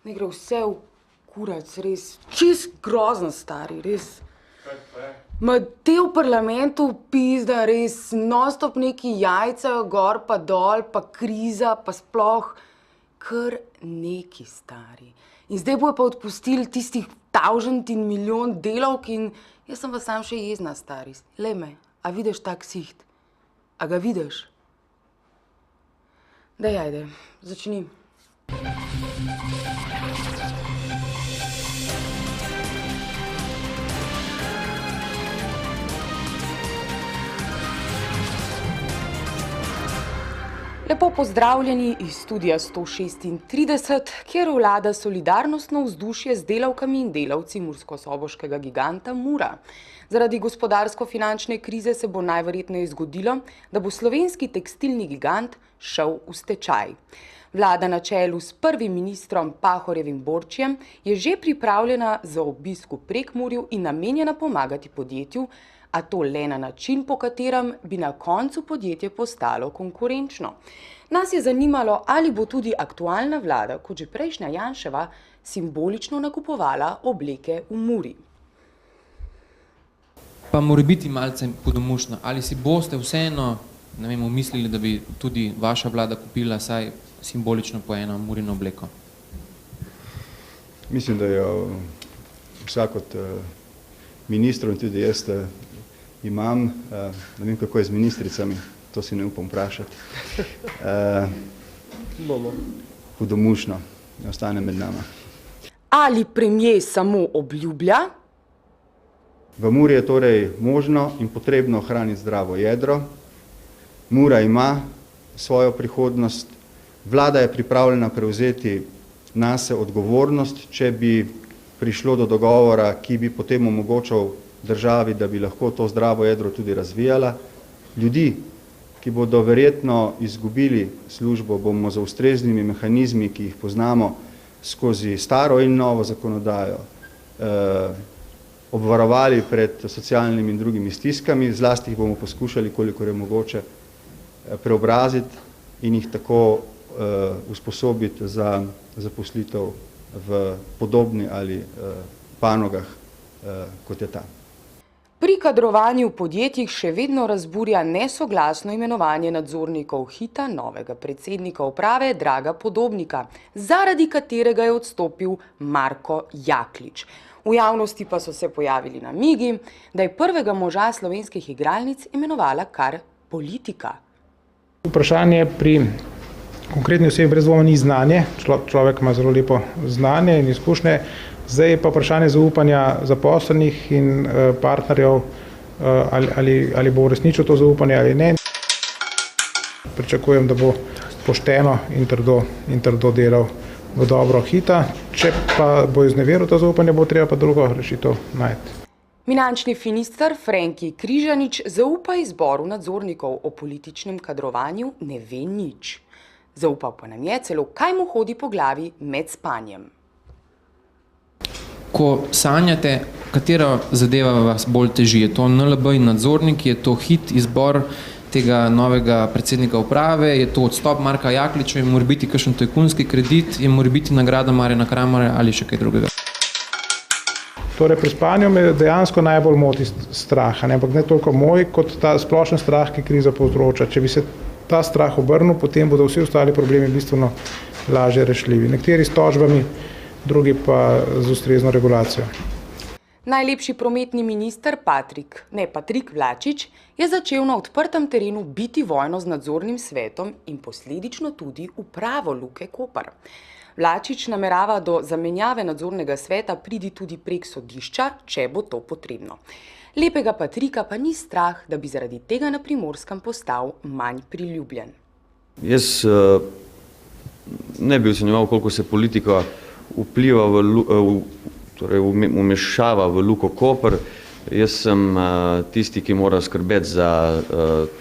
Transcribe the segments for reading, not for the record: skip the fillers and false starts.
Ne gre vse v kurac, res. Čist grozno, stari, res. Ma te v parlamentu pizda, res, non-stop neki jajca, gor pa dol, pa kriza, pa sploh kar neki, stari. In zdaj bojo pa odpustili tistih 1000 in milijon delavk in jaz sem pa sam še jezna, stari. Lej me, a vidiš tak siht? A ga vidiš? Daj, ajde, začni. Lepo pozdravljeni iz studia 136, kjer vlada solidarnostno vzdušje z delavkami in delavci murskosoboškega giganta Mura. Zaradi gospodarsko-finančne krize se bo najverjetneje zgodilo, da bo slovenski tekstilni gigant šel v stečaj. Vlada na čelu s prvim ministrom Pahorjevim Borčijem je že pripravljena za obisk v Prekmurju in namenjena pomagati podjetju, a to le na način, po katerem bi na koncu podjetje postalo konkurenčno. Nas je zanimalo, ali bo tudi aktualna vlada, kot že prejšnja Janševa, simbolično nakupovala obleke v Muri. Pa mora biti malce hudomušno. Ali si boste vseeno, ne vem, umislili, da bi tudi vaša vlada kupila saj simbolično po eno Murino obleko? Mislim, da jo vsak od ministrov in tudi jaz imam, ne vem, kako je z ministricami, to si ne upam vprašati. Hudomušno, ne ostane med nama. Ali premier samo obljublja? V Muri je torej možno in potrebno ohraniti zdravo jedro. Mura ima svojo prihodnost. Vlada je pripravljena prevzeti nase odgovornost, če bi prišlo do dogovora, ki bi potem omogočal državi, da bi lahko to zdravo jedro tudi razvijala. Ljudi, ki bodo verjetno izgubili službo, bomo z ustreznimi mehanizmi, ki jih poznamo skozi staro in novo zakonodajo, obvarovali pred socialnimi in drugimi stiskami, zlasti jih bomo poskušali, kolikor je mogoče, preobraziti in jih tako usposobiti za zaposlitev v podobni ali panogah, kot je ta. Pri kadrovanju v podjetjih še vedno razburja nesoglasno imenovanje nadzornikov Hita, novega predsednika uprave Draga Podobnika, zaradi katerega je odstopil Marko Jaklič. V javnosti pa so se pojavili namigi, da je prvega moža slovenskih igralnic imenovala kar politika. Vprašanje pri konkretni osebi brez dvoma ni znanje, človek ima zelo lepo znanje in izkušnje, zdaj je pa vprašanje zaupanja zaposlenih in partnerjev, ali bo uresničil to zaupanje ali ne. Pričakujem, da bo pošteno in trdo delal v dobro Hita, če pa bo izneveril to zaupanje, bo treba pa drugo rešitev najti. Finančni minister Frenki Križanič zaupa izboru nadzornikov o političnem kadrovanju ne ve nič. Zaupal pa nam je celo, kaj mu hodi po glavi med spanjem. Ko sanjate, katera zadeva vas bolj teži? Je to NLB in nadzornik, je to Hit, izbor tega novega predsednika uprave, je to odstop Marka Jakliča, je mora biti kakšen tajkunski kredit, je mora biti nagrada Marjana Kramarja ali še kaj drugega? Torej, pri spanju me dejansko najbolj moti strah, ampak ne toliko moj, kot ta splošen strah, ki kriza povzroča. Če bi se ta strah obrnil, potem bodo vsi ostali problemi bistveno lažje rešljivi. Nekateri s tožbami, drugi pa z ustrezno regulacijo. Najlepši prometni minister Patrik Vlačič je začel na odprtem terenu biti vojno z nadzornim svetom in posledično tudi upravo Luke Koper. Vlačič namerava do zamenjave nadzornega sveta priti tudi prek sodišča, če bo to potrebno. Lepega Patrika pa ni strah, da bi zaradi tega na Primorskem postal manj priljubljen. Jaz ne bi ocenjeval, koliko se politika vpliva vmešava v Luko Koper. Jaz sem tisti, ki mora skrbeti za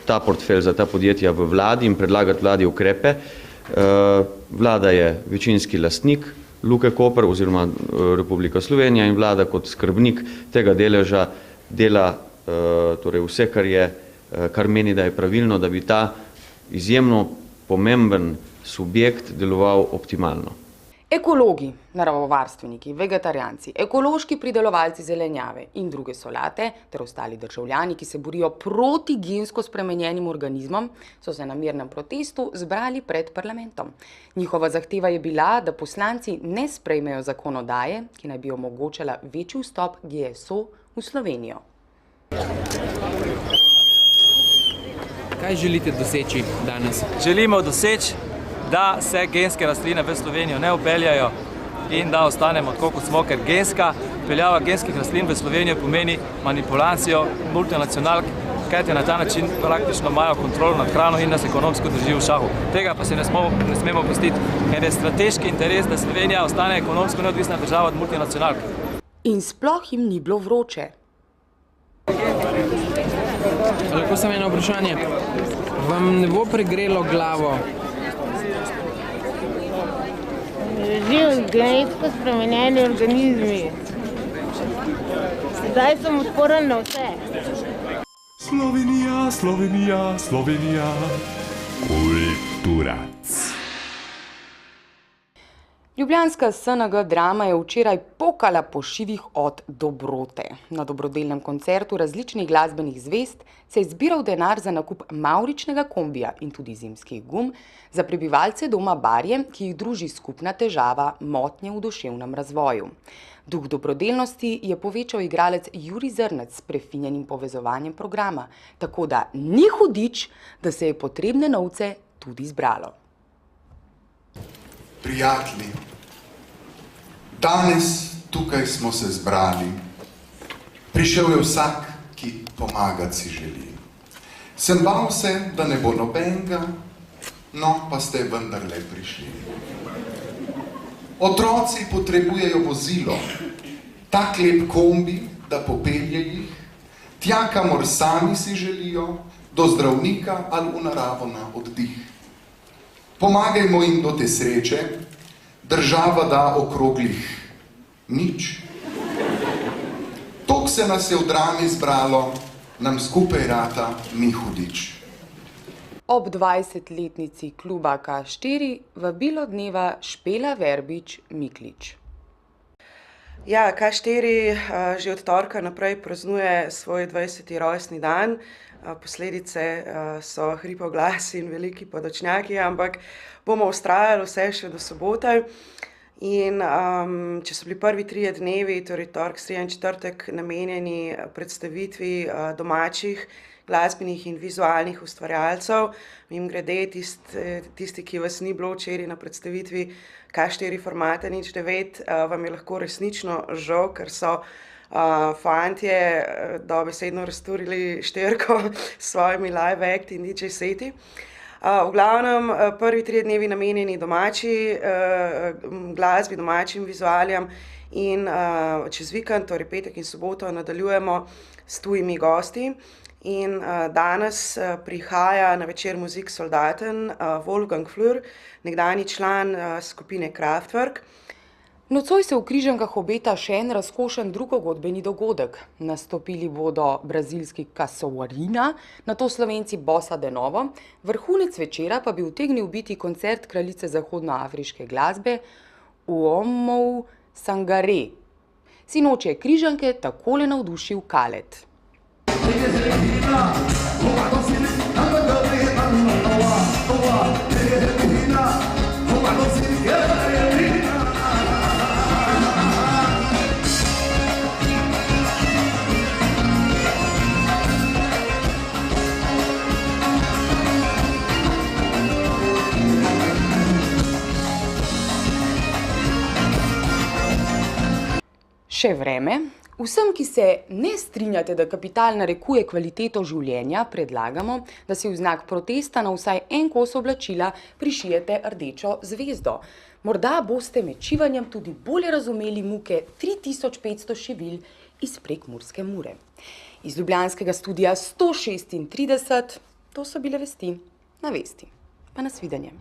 ta portfelj, za ta podjetja v vladi in predlagati vladi ukrepe. Vlada je večinski lastnik Luke Koper oziroma Republika Slovenija in vlada kot skrbnik tega deleža dela torej vse, kar meni, da je pravilno, da bi ta izjemno pomemben subjekt deloval optimalno. Ekologi, naravovarstveniki, vegetarijanci, ekološki pridelovalci zelenjave in druge solate ter ostali državljani, ki se borijo proti gensko spremenjenim organizmom, so se na mirnem protestu zbrali pred parlamentom. Njihova zahteva je bila, da poslanci ne sprejmejo zakonodaje, ki naj bi omogočala večji vstop GSO v Slovenijo. Kaj želite doseči danes? Želimo doseči, da se genske rastline v Slovenijo ne upeljajo in da ostanemo tako, kot smo, ker genska peljava genskih rastlin v Slovenijo pomeni manipulacijo multinacionalk, kajti na ta način praktično imajo kontrolo nad hrano in nas ekonomsko drži v šahu. Tega pa se ne smemo pustiti, ker je strateški interes, da Slovenija ostane ekonomsko neodvisna država od multinacionalk. In sploh jim ni bilo vroče. Lahko samo eno vprašanje. Vam ne bo pregrelo glavo? Živijo genetsko spremenjeni organizmi. Zdaj sem odporen na vse. Slovenija, Slovenija, Slovenija. Kulturac. Ljubljanska SNG Drama je včeraj pokala po šivih od dobrote. Na dobrodelnem koncertu različnih glasbenih zvezd se je zbiral denar za nakup mavričnega kombija in tudi zimskih gum za prebivalce doma Barje, ki jih druži skupna težava motnje v duševnem razvoju. Duh dobrodelnosti je povečal igralec Jurij Zrnec s prefinjenim povezovanjem programa, tako da ni hudič, da se je potrebne novce tudi zbralo. Prijatelji, danes tukaj smo se zbrali. Prišel je vsak, ki pomagati si želi. Sem bal se, da ne bo nobenega, no pa ste vendarle prišli. Otroci potrebujejo vozilo, tak lep kombi, da popelje jih, tja, kamor sami si želijo, do zdravnika ali v naravo na oddih. Pomagajmo jim do te sreče, država da okroglih nič. Tok se nas je v Drami zbralo, nam skupaj rata ni hudič. Ob 20-letnici kluba K4 vabilo dneva Špela Verbič Miklič. Ja, K4 že od torka naprej praznuje svoj 20. rojstni dan. Posledice so hripov glas in veliki podočnjaki, ampak bomo vztrajali vse še do sobote. In če so bili prvi 3 dnevi, torej torek, sreda in četrtek, namenjeni predstavitvi domačih glasbenih in vizualnih ustvarjalcev, mimogrede tisti, ki vas ni bilo včeraj na predstavitvi K4 formata 09, vam je lahko resnično žal, ker so fantje dobesedno razturili šterko s svojimi live act in DJ seti. V glavnem, prvi 3 dnevi namenjeni domači glasbi, domačim vizualijam in čez vikend, torej petek in soboto, nadaljujemo s tujimi gosti. In danes prihaja na večer Musik Soldaten Wolfgang Flür, nekdanji član skupine Kraftwerk. Nocoj se v Križankah obeta še en razkošen drugogodbeni dogodek. Nastopili bodo brazilski Casuarina, nato Slovenci Bossa de Novo, vrhunec večera pa bi utegnil biti koncert kraljice zahodnoafriške glasbe Uomou Sangare. Sinoči je Križanke takole navdušil Khaled. Še vreme. Vsem, ki se ne strinjate, da kapital narekuje kvaliteto življenja, predlagamo, da si v znak protesta na vsaj en kos oblačila prišijete rdečo zvezdo. Morda boste med šivanjem tudi bolje razumeli muke 3500 šivilj iz prekmurske Mure. Iz ljubljanskega studia 136, to so bile vesti na vesti. Pa nasvidenje.